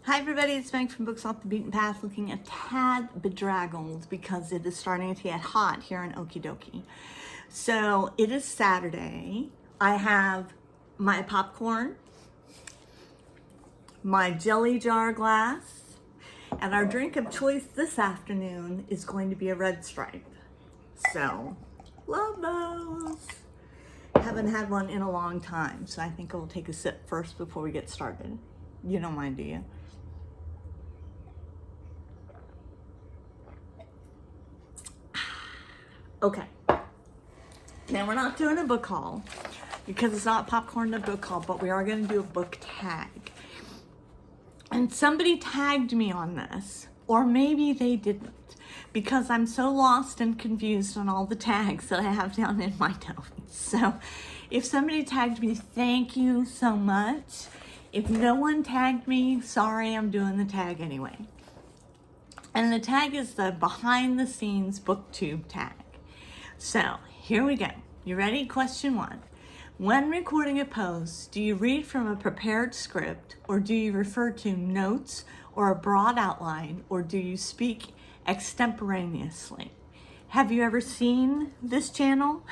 Hi everybody, it's Meg from Books Off the Beaten Path, looking a tad bedraggled because it is starting to get hot here in Okie Dokie. So it is Saturday. I have my popcorn, my jelly jar glass, and our drink of choice this afternoon is going to be a Red Stripe. So, love those. Haven't had one in a long time, so I think I'll take a sip first before we get started. You don't mind, do you? Okay, now we're not doing a book haul because it's not popcorn and a book haul, but we are going to do a book tag. And somebody tagged me on this, or maybe they didn't, because I'm so lost and confused on all the tags that I have down in my notes. So if somebody tagged me, thank you so much. If no one tagged me, sorry, I'm doing the tag anyway. And the tag is the behind the scenes booktube tag. So here we go. You ready? Question 1. When recording a post, do you read from a prepared script, or do you refer to notes or a broad outline, or do you speak extemporaneously? Have you ever seen this channel?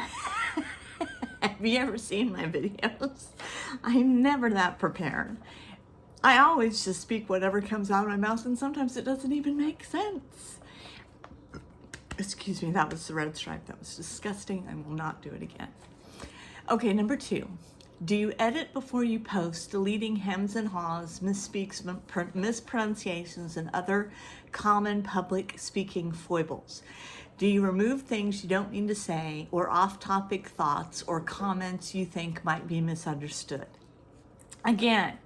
Have you ever seen my videos? I'm never that prepared. I always just speak whatever comes out of my mouth, and sometimes it doesn't even make sense. Excuse me, that was the Red Stripe. That was disgusting. I will not do it again. Okay, number 2. Do you edit before you post, deleting hems and haws, misspeaks, mispronunciations, and other common public speaking foibles? Do you remove things you don't mean to say, or off-topic thoughts or comments you think might be misunderstood? Again,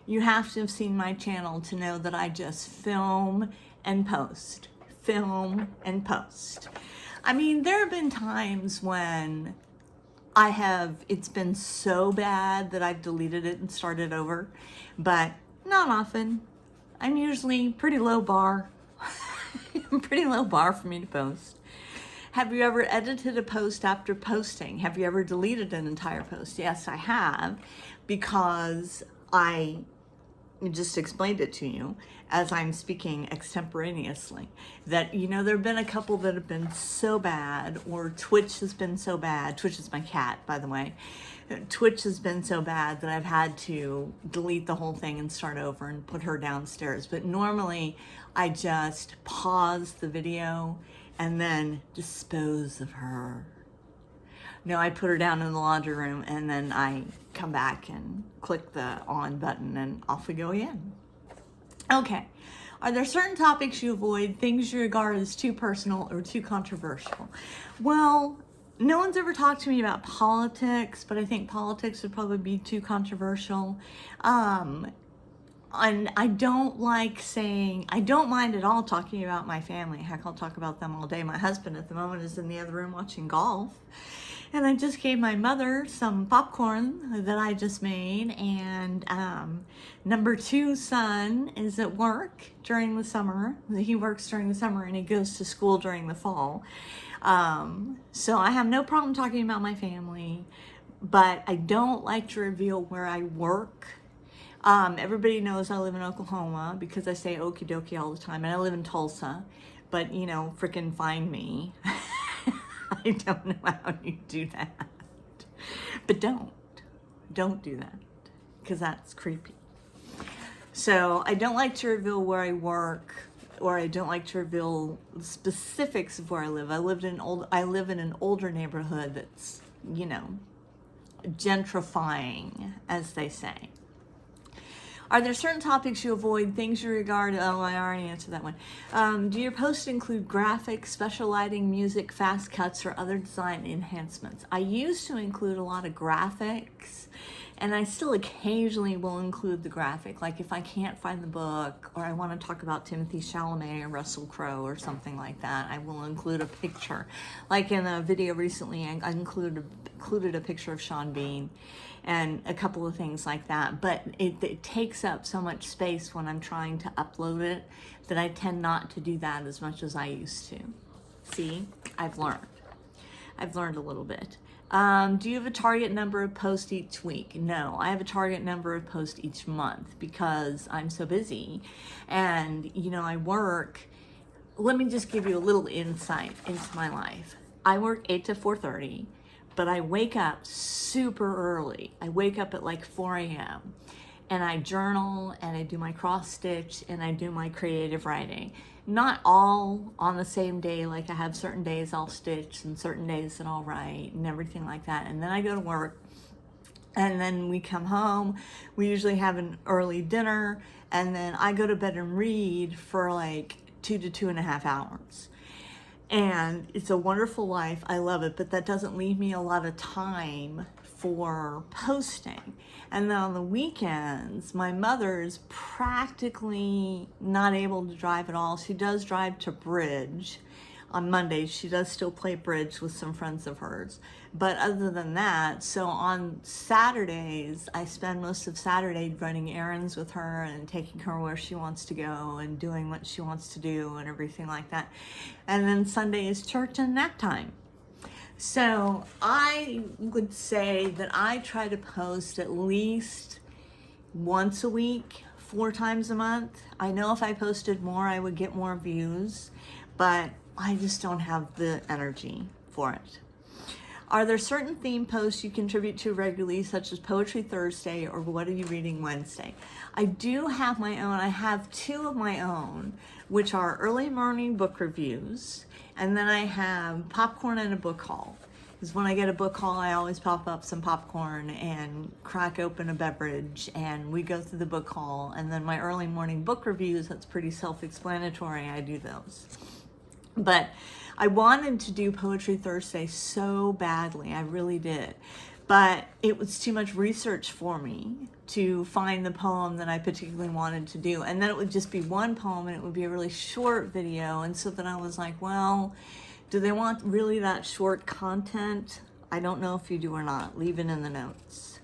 you have to have seen my channel to know that I just film and post. Film and post. I mean, there have been times when it's been so bad that I've deleted it and started over, but not often. I'm usually pretty low bar. Pretty low bar for me to post. Have you ever edited a post after posting? Have you ever deleted an entire post? Yes, I have, because I just explained it to you as I'm speaking extemporaneously, that, you know, there have been a couple that have been so bad, or Twitch has been so bad. Twitch is my cat, by the way. Twitch has been so bad that I've had to delete the whole thing and start over and put her downstairs. But normally I just pause the video and then dispose of her. No, I put her down in the laundry room, and then I come back and click the on button, and off we go again. Okay. Are there certain topics you avoid, things you regard as too personal or too controversial? Well, no one's ever talked to me about politics, but I think politics would probably be too controversial. And I don't mind at all talking about my family. Heck, I'll talk about them all day. My husband at the moment is in the other room watching golf. And I just gave my mother some popcorn that I just made. And number 2 son is at work during the summer. He works during the summer and he goes to school during the fall. So I have no problem talking about my family, but I don't like to reveal where I work. Everybody knows I live in Oklahoma because I say okie dokie all the time, and I live in Tulsa, but you know, frickin' find me. I don't know how you do that, but don't do that, because that's creepy. So I don't like to reveal where I work, or I don't like to reveal specifics of where I live. I live in an older neighborhood that's, you know, gentrifying, as they say. Are there certain topics you avoid, things you regard? Oh, I already answered that one. Do your posts include graphics, special lighting, music, fast cuts, or other design enhancements? I used to include a lot of graphics, and I still occasionally will include the graphic. Like if I can't find the book, or I want to talk about Timothy Chalamet or Russell Crowe or something like that, I will include a picture. Like in a video recently, I included a picture of Sean Bean and a couple of things like that. But it takes up so much space when I'm trying to upload it that I tend not to do that as much as I used to. See, I've learned a little bit. Do you have a target number of posts each week? No, I have a target number of posts each month because I'm so busy and, I work. Let me just give you a little insight into my life. I work 8 to 4:30, but I wake up super early. I wake up at like 4 a.m. and I journal and I do my cross stitch and I do my creative writing. Not all on the same day, like I have certain days I'll stitch and certain days that I'll write and everything like that. And then I go to work and then we come home. We usually have an early dinner and then I go to bed and read for like 2 to 2.5 hours. And it's a wonderful life. I love it, but that doesn't leave me a lot of time for posting. And then on the weekends, my mother's practically not able to drive at all. She does drive to Bridge on Mondays. She does still play bridge with some friends of hers. But other than that, so on Saturdays, I spend most of Saturday running errands with her and taking her where she wants to go and doing what she wants to do and everything like that. And then Sunday is church and nap time. So I would say that I try to post at least once a week, 4 times a month. I know if I posted more, I would get more views, but I just don't have the energy for it. Are there certain theme posts you contribute to regularly, such as Poetry Thursday or What Are You Reading Wednesday? I do have my own. I have 2 of my own, which are early morning book reviews, and then I have popcorn and a book haul. Because when I get a book haul, I always pop up some popcorn and crack open a beverage, and we go through the book haul. And then my early morning book reviews, that's pretty self-explanatory. I do those. But I wanted to do Poetry Thursday so badly. I really did. But it was too much research for me to find the poem that I particularly wanted to do. And then it would just be one poem and it would be a really short video. And so then I was like, well, do they want really that short content? I don't know if you do or not. Leave it in the notes.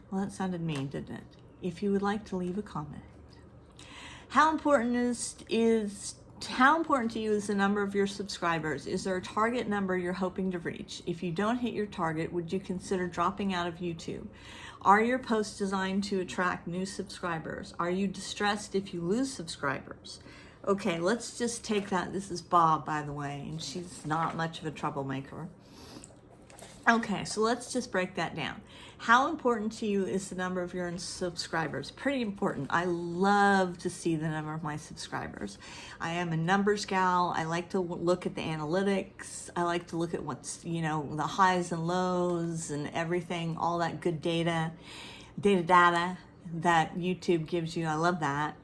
Well, that sounded mean, didn't it? If you would like to leave a comment. How important to you is the number of your subscribers? Is there a target number you're hoping to reach? If you don't hit your target, would you consider dropping out of YouTube? Are your posts designed to attract new subscribers? Are you distressed if you lose subscribers? Okay, let's just take that. This is Bob, by the way, and she's not much of a troublemaker. Okay, so let's just break that down. How important to you is the number of your subscribers? Pretty important. I love to see the number of my subscribers. I am a numbers gal. I like to look at the analytics. I like to look at what's, the highs and lows and everything, all that good data that YouTube gives you. I love that.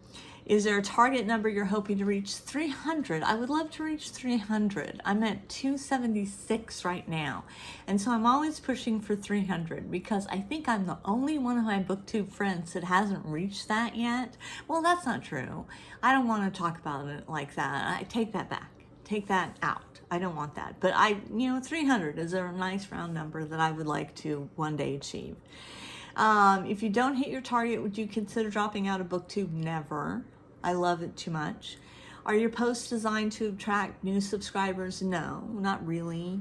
Is there a target number you're hoping to reach? 300. I would love to reach 300. I'm at 276 right now. And so I'm always pushing for 300 because I think I'm the only one of my BookTube friends that hasn't reached that yet. Well, that's not true. I don't want to talk about it like that. I take that back. Take that out. I don't want that. But 300 is a nice round number that I would like to one day achieve. If you don't hit your target, would you consider dropping out of BookTube? Never. I love it too much. Are your posts designed to attract new subscribers? No, not really.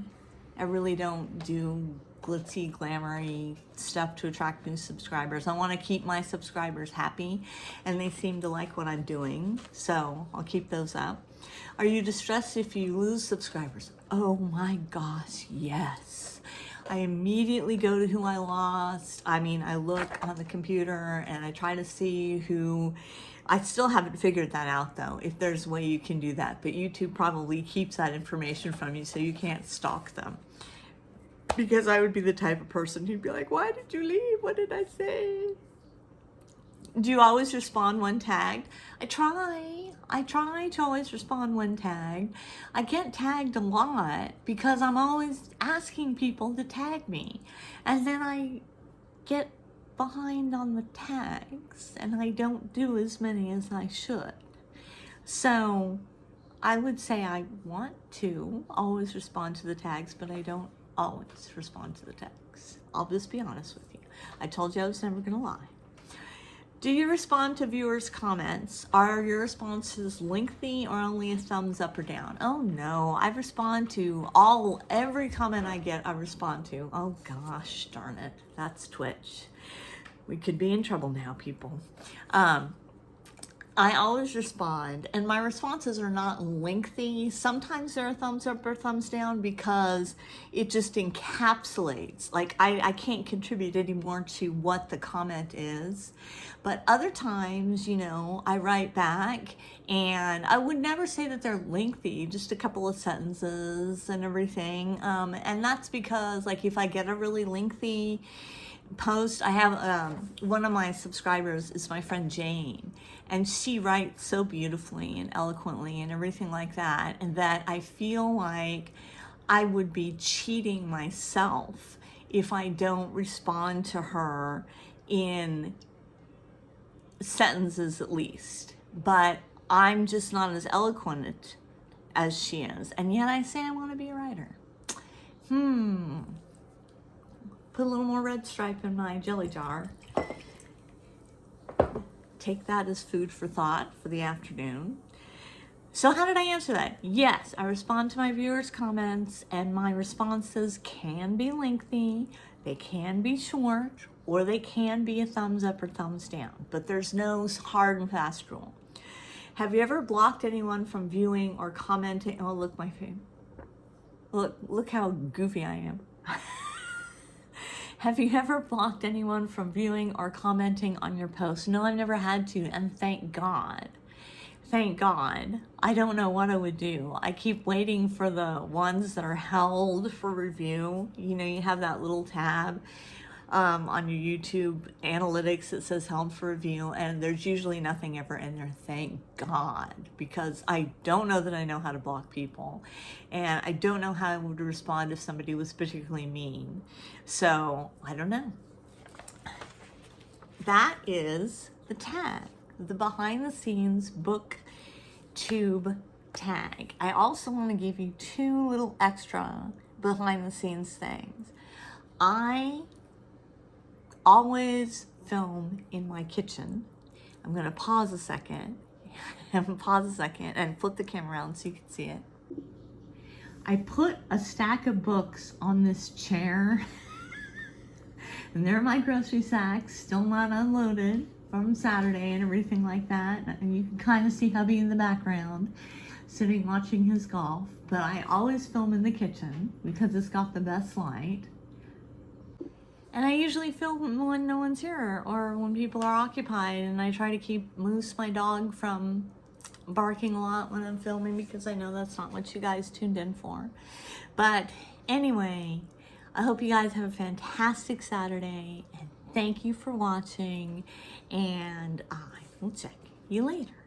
I really don't do glitzy, glamoury stuff to attract new subscribers. I want to keep my subscribers happy, and they seem to like what I'm doing, so I'll keep those up. Are you distressed if you lose subscribers? Oh my gosh, yes. I immediately go to who I lost. I look on the computer and I try to see who. I still haven't figured that out though, if there's a way you can do that, but YouTube probably keeps that information from you so you can't stalk them. Because I would be the type of person who'd be like, why did you leave? What did I say? Do you always respond when tagged? I try to always respond when tagged. I get tagged a lot because I'm always asking people to tag me. And then I get behind on the tags and I don't do as many as I should. So I would say I want to always respond to the tags, but I don't always respond to the tags. I'll just be honest with you. I told you I was never going to lie. Do you respond to viewers' comments? Are your responses lengthy or only a thumbs up or down? Oh no, I respond to every comment I get, I respond to. Oh gosh, darn it. That's Twitch. We could be in trouble now, people. I always respond, and my responses are not lengthy. Sometimes they're a thumbs up or thumbs down because it just encapsulates. Like, I can't contribute anymore to what the comment is. But other times, you know, I write back, and I would never say that they're lengthy, just a couple of sentences and everything. And that's because, like, if I get a really lengthy post, I have one of my subscribers is my friend Jane, and she writes so beautifully and eloquently and everything like that, and that I feel like I would be cheating myself if I don't respond to her in sentences at least. But I'm just not as eloquent as she is, and yet I say I want to be a writer. Put a little more red stripe in my jelly jar. Take that as food for thought for the afternoon. So how did I answer that? Yes, I respond to my viewers' comments, and my responses can be lengthy, they can be short, or they can be a thumbs up or thumbs down, but there's no hard and fast rule. Have you ever blocked anyone from viewing or commenting? Oh, look, my face. Look how goofy I am. Have you ever blocked anyone from viewing or commenting on your posts? No, I've never had to, and thank God. Thank God. I don't know what I would do. I keep waiting for the ones that are held for review. You know, you have that little tab on your YouTube analytics that says held for review, and there's usually nothing ever in there. Thank God, because I don't know that I know how to block people, and I don't know how I would respond if somebody was particularly mean. So I don't know. That is the tag, the behind the scenes booktube tag. I also want to give you two little extra behind the scenes things. I always film in my kitchen. I'm going to pause a second and flip the camera around so you can see it. I put a stack of books on this chair and they're my grocery sacks, still not unloaded from Saturday and everything like that. And you can kind of see hubby in the background sitting watching his golf. But I always film in the kitchen because it's got the best light. And I usually film when no one's here or when people are occupied, and I try to keep Moose, my dog, from barking a lot when I'm filming because I know that's not what you guys tuned in for. But anyway, I hope you guys have a fantastic Saturday, and thank you for watching, and I will check you later.